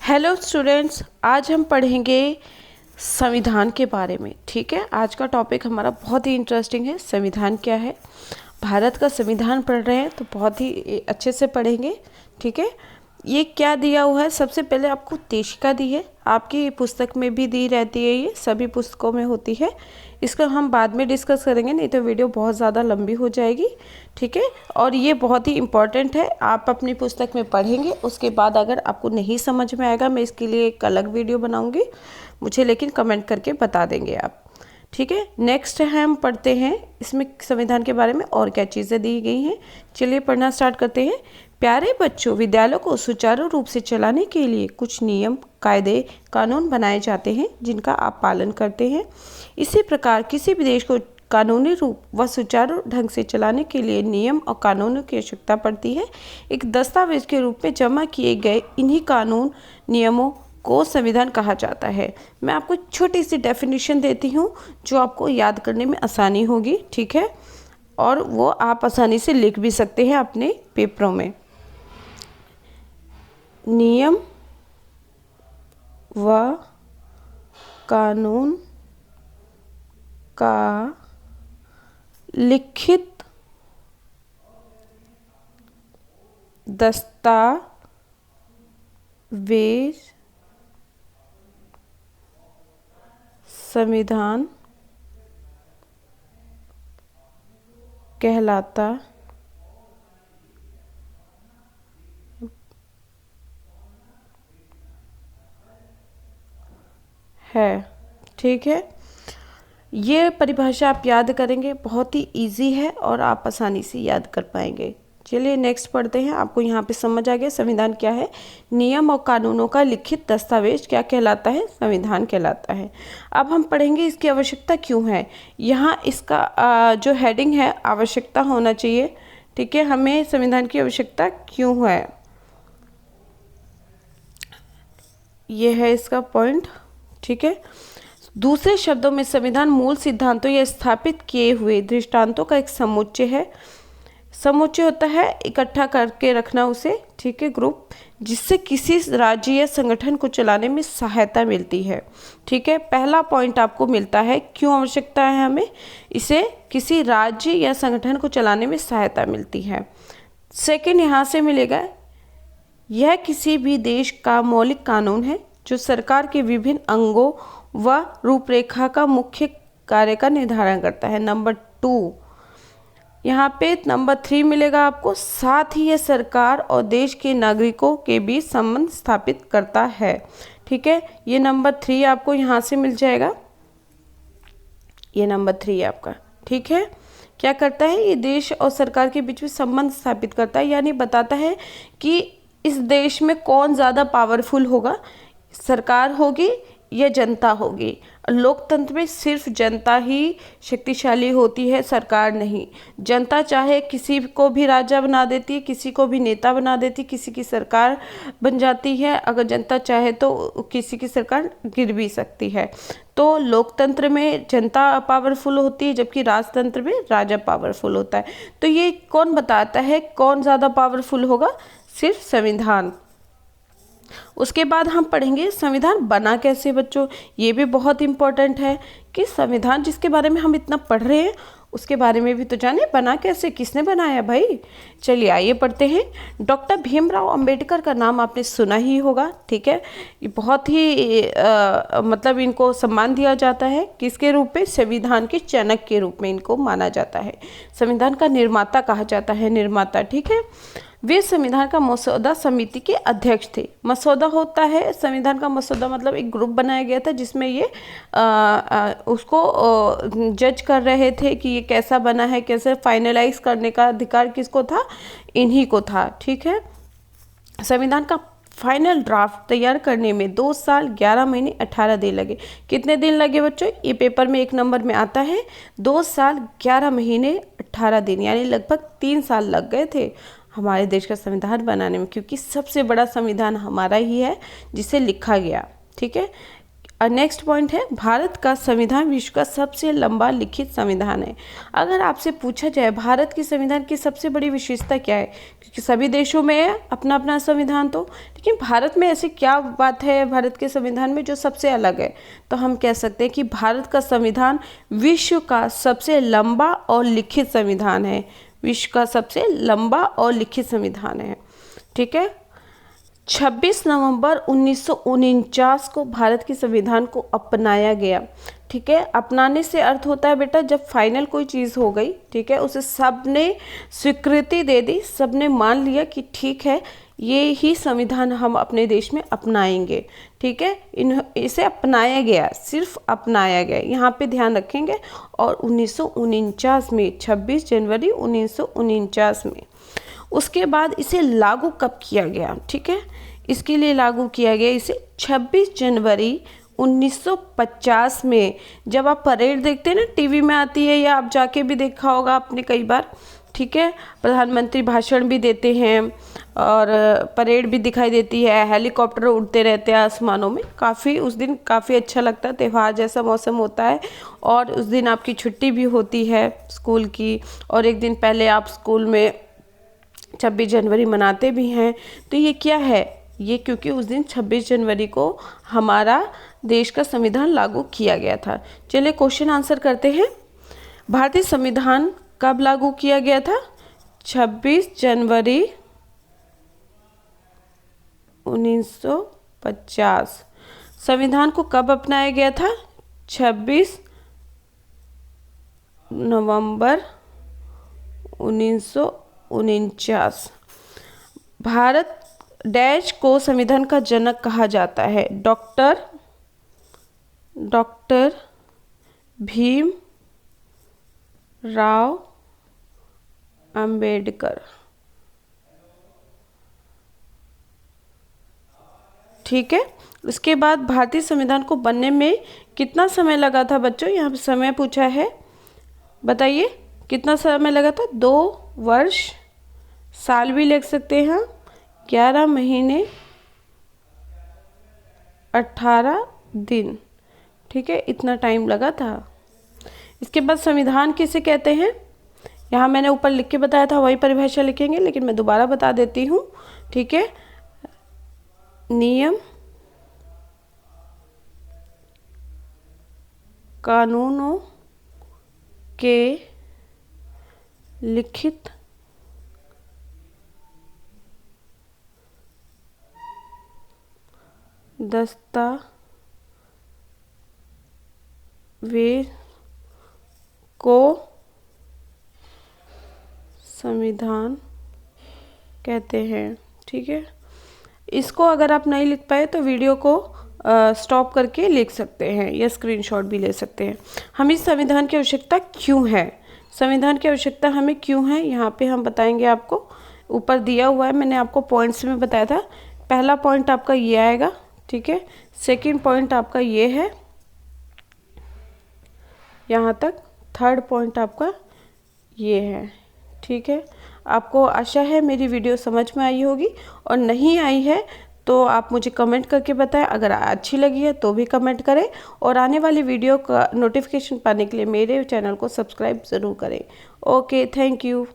Hello students, आज हम पढ़ेंगे संविधान के बारे में। ठीक है, आज का टॉपिक हमारा बहुत ही इंटरेस्टिंग है। संविधान क्या है, भारत का संविधान पढ़ रहे हैं तो बहुत ही अच्छे से पढ़ेंगे। ठीक है, ये क्या दिया हुआ है, सबसे पहले आपको तेशिका दी है, आपकी पुस्तक में भी दी रहती है, ये सभी पुस्तकों में होती है। इसका हम बाद में डिस्कस करेंगे, नहीं तो वीडियो बहुत ज़्यादा लंबी हो जाएगी। ठीक है, और ये बहुत ही इम्पॉर्टेंट है, आप अपनी पुस्तक में पढ़ेंगे। उसके बाद अगर आपको नहीं समझ में आएगा, मैं इसके लिए एक अलग वीडियो बनाऊंगी, मुझे लेकिन कमेंट करके बता देंगे आप। ठीक है, नेक्स्ट है, हम पढ़ते हैं इसमें संविधान के बारे में और क्या चीज़ें दी गई हैं। चलिए पढ़ना स्टार्ट करते हैं। प्यारे बच्चों, विद्यालयों को सुचारू रूप से चलाने के लिए कुछ नियम, कायदे, कानून बनाए जाते हैं जिनका आप पालन करते हैं। इसी प्रकार किसी भी देश को कानूनी रूप व सुचारू ढंग से चलाने के लिए नियम और कानूनों की आवश्यकता पड़ती है। एक दस्तावेज के रूप में जमा किए गए इन्हीं कानून नियमों को संविधान कहा जाता है। मैं आपको छोटी सी डेफिनेशन देती हूँ जो आपको याद करने में आसानी होगी। ठीक है, और वो आप आसानी से लिख भी सकते हैं अपने पेपरों में। नियम व कानून का लिखित दस्तावेज संविधान कहलाता है। ठीक है, ये परिभाषा आप याद करेंगे, बहुत ही इजी है और आप आसानी से याद कर पाएंगे। चलिए नेक्स्ट पढ़ते हैं। आपको यहाँ पे समझ आ गया संविधान क्या है। नियम और कानूनों का लिखित दस्तावेज क्या कहलाता है, संविधान कहलाता है। अब हम पढ़ेंगे इसकी आवश्यकता क्यों है। यहाँ इसका जो हेडिंग है, आवश्यकता होना चाहिए। ठीक है, हमें संविधान की आवश्यकता क्यों है, ये है इसका पॉइंट। ठीक है, दूसरे शब्दों में संविधान मूल सिद्धांतों या स्थापित किए हुए दृष्टांतों का एक समुच्चय है। समुच्चय होता है इकट्ठा करके रखना उसे, ठीक है, ग्रुप, जिससे किसी राज्य या संगठन को चलाने में सहायता मिलती है। ठीक है, पहला पॉइंट आपको मिलता है, क्यों आवश्यकता है हमें, इसे किसी राज्य या संगठन को चलाने में सहायता मिलती है। सेकंड यहाँ से मिलेगा, यह किसी भी देश का मौलिक कानून है जो सरकार के विभिन्न अंगों व रूपरेखा का मुख्य कार्य का निर्धारण करता है। नंबर 2, यहाँ पे नंबर 3 मिलेगा आपको, साथ ही यह सरकार और देश के नागरिकों के बीच संबंध स्थापित करता है। ठीक है, ये नंबर 3 आपको यहाँ से मिल जाएगा, ये नंबर 3 आपका। ठीक है, क्या करता है, ये देश और सरकार के बीच में संबंध स्थापित करता है, यानी बताता है कि इस देश में कौन ज़्यादा पावरफुल होगा, सरकार होगी या जनता होगी। लोकतंत्र में सिर्फ जनता ही शक्तिशाली होती है, सरकार नहीं। जनता चाहे किसी को भी राजा बना देती है, किसी को भी नेता बना देती है, किसी की सरकार बन जाती है। अगर जनता चाहे तो किसी की सरकार गिर भी सकती है। तो लोकतंत्र में जनता पावरफुल होती है, जबकि राजतंत्र में राजा पावरफुल होता है। तो ये कौन बताता है कौन ज़्यादा पावरफुल होगा, सिर्फ संविधान। उसके बाद हम पढ़ेंगे संविधान बना कैसे। बच्चों, ये भी बहुत इम्पोर्टेंट है कि संविधान जिसके बारे में हम इतना पढ़ रहे हैं उसके बारे में भी तो जाने, बना कैसे, किसने बनाया भाई। चलिए आइए पढ़ते हैं। डॉक्टर भीमराव अंबेडकर का नाम आपने सुना ही होगा। ठीक है, ये बहुत ही मतलब इनको सम्मान दिया जाता है, किसके रूप में, संविधान के जनक के रूप में इनको माना जाता है। संविधान का निर्माता कहा जाता है, निर्माता। ठीक है, वे संविधान का मसौदा समिति के अध्यक्ष थे। मसौदा होता है, संविधान का मसौदा मतलब एक ग्रुप बनाया गया था जिसमें ये उसको जज कर रहे थे कि ये कैसा बना है, कैसे फाइनलाइज करने का अधिकार किसको था, इन्हीं को था। ठीक है, संविधान का फाइनल ड्राफ्ट तैयार करने में 2 साल 11 महीने 18 दिन लगे। कितने दिन लगे बच्चों, ये पेपर में 1 नंबर में आता है, 2 साल 11 महीने 18 दिन, यानी लगभग 3 साल लग गए थे हमारे देश का संविधान बनाने में, क्योंकि सबसे बड़ा संविधान हमारा ही है जिसे लिखा गया। ठीक है, नेक्स्ट पॉइंट है, भारत का संविधान विश्व का सबसे लंबा लिखित संविधान है। अगर आपसे पूछा जाए भारत की संविधान की सबसे बड़ी विशेषता क्या है, क्योंकि सभी देशों में है अपना अपना संविधान, तो लेकिन भारत में ऐसी क्या बात है भारत के संविधान में जो सबसे अलग है, तो हम कह सकते हैं कि भारत का संविधान विश्व का सबसे लंबा और लिखित संविधान है। विश्व का सबसे लंबा और लिखित संविधान है। ठीक है। 26 नवंबर 1949 को भारत के संविधान को अपनाया गया। ठीक है। अपनाने से अर्थ होता है बेटा जब फाइनल कोई चीज़ हो गई, ठीक है, उसे सबने स्वीकृति दे दी, सबने मान लिया कि ठीक है ये ही संविधान हम अपने देश में अपनाएंगे। ठीक है। इसे अपनाया गया, सिर्फ अपनाया गया, यहाँ पे ध्यान रखेंगे। और 1949 में, 26 जनवरी 1949 में, उसके बाद इसे लागू कब किया गया? ठीक है, इसके लिए लागू किया गया इसे 26 जनवरी 1950 में। जब आप परेड देखते हैं ना, टीवी में आती है या आप जाके भी देखा होगा आपने कई बार। ठीक है। प्रधानमंत्री भाषण भी देते हैं और परेड भी दिखाई देती है, हेलीकॉप्टर उड़ते रहते हैं आसमानों में। काफ़ी उस दिन काफ़ी अच्छा लगता है, त्यौहार जैसा मौसम होता है। और उस दिन आपकी छुट्टी भी होती है स्कूल की, और एक दिन पहले आप स्कूल में 26 जनवरी मनाते भी हैं। तो ये क्या है? ये क्योंकि उस दिन 26 जनवरी को हमारा देश का संविधान लागू किया गया था। चलिए क्वेश्चन आंसर करते हैं। भारतीय संविधान कब लागू किया गया था? 26 जनवरी 1950। संविधान को कब अपनाया गया था? 26 नवंबर 1949। भारत डैश को संविधान का जनक कहा जाता है? डॉक्टर भीम राव अंबेडकर। ठीक है। इसके बाद भारतीय संविधान को बनने में कितना समय लगा था बच्चों? यहाँ पे समय पूछा है, बताइए कितना समय लगा था? 2 वर्ष, साल भी लिख सकते हैं, 11 महीने 18 दिन। ठीक है, इतना टाइम लगा था। इसके बाद संविधान किसे कहते हैं? यहाँ मैंने ऊपर लिख के बताया था, वही परिभाषा लिखेंगे, लेकिन मैं दोबारा बता देती हूँ। ठीक है। नियम, कानूनों के लिखित दस्तावेज को संविधान कहते हैं। ठीक है। इसको अगर आप नहीं लिख पाए तो वीडियो को स्टॉप करके लिख सकते हैं या स्क्रीनशॉट भी ले सकते हैं। हमें संविधान की आवश्यकता क्यों है? संविधान की आवश्यकता हमें क्यों है, यहाँ पे हम बताएंगे आपको। ऊपर दिया हुआ है, मैंने आपको पॉइंट्स में बताया था। पहला पॉइंट आपका ये आएगा। ठीक है। सेकंड पॉइंट आपका ये है यहाँ तक। थर्ड पॉइंट आपका ये है। ठीक है। आपको आशा है मेरी वीडियो समझ में आई होगी, और नहीं आई है तो आप मुझे कमेंट करके बताएं। अगर अच्छी लगी है तो भी कमेंट करें, और आने वाली वीडियो का नोटिफिकेशन पाने के लिए मेरे चैनल को सब्सक्राइब ज़रूर करें। Okay, thank you.